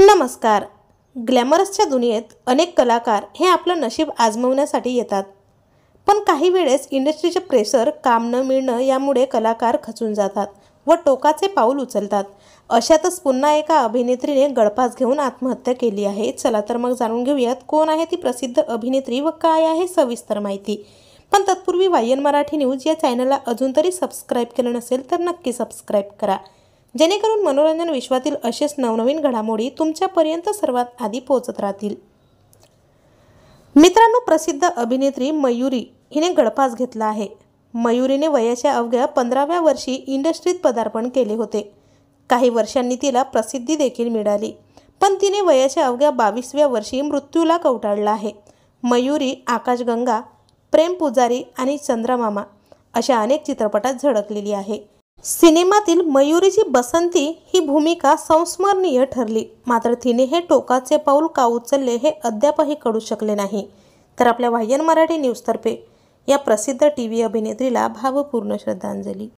नमस्कार. ग्लॅमरसच्या दुनियेत अनेक कलाकार हे आपलं नशीब आजमावण्यासाठी येतात. पण काही वेळेस इंडस्ट्रीचे प्रेशर, काम न मिळणं यामुळे कलाकार खचून जातात व टोकाचे पाऊल उचलतात. अशातच पुन्हा एका अभिनेत्रीने गळफास घेऊन आत्महत्या केली आहे. चला तर मग जाणून घेऊयात कोण आहे ती प्रसिद्ध अभिनेत्री व काय आहे सविस्तर माहिती. पण तत्पूर्वी वायन मराठी न्यूज या चॅनलला अजून तरी सबस्क्राईब केलं नसेल तर नक्की सबस्क्राईब करा, जेणेकरून मनोरंजन विश्वातील असेच नवनवीन घडामोडी तुमच्यापर्यंत सर्वात आधी पोहोचत राहतील. मित्रांनो, प्रसिद्ध अभिनेत्री मयुरी हिने गळफास घेतला आहे. मयुरीने वयाच्या अवघ्या 15व्या वर्षी इंडस्ट्रीत पदार्पण केले होते. काही वर्षांनी तिला प्रसिद्धी देखील मिळाली, पण तिने वयाच्या अवघ्या 22व्या वर्षी मृत्यूला कवटाळला आहे. मयुरी आकाशगंगा, प्रेम पुजारी आणि चंद्रमामा अशा अनेक चित्रपटात झळकलेली आहे. सिनेमातील मयुरीची बसंती ही भूमिका संस्मरणीय ठरली, मात्र तिने हे टोकाचे पाऊल का उचलले हे अद्यापही कळू शकले नाही. तर आपल्या वायन मराठी न्यूजतर्फे या प्रसिद्ध टीव्ही अभिनेत्रीला भावपूर्ण श्रद्धांजली.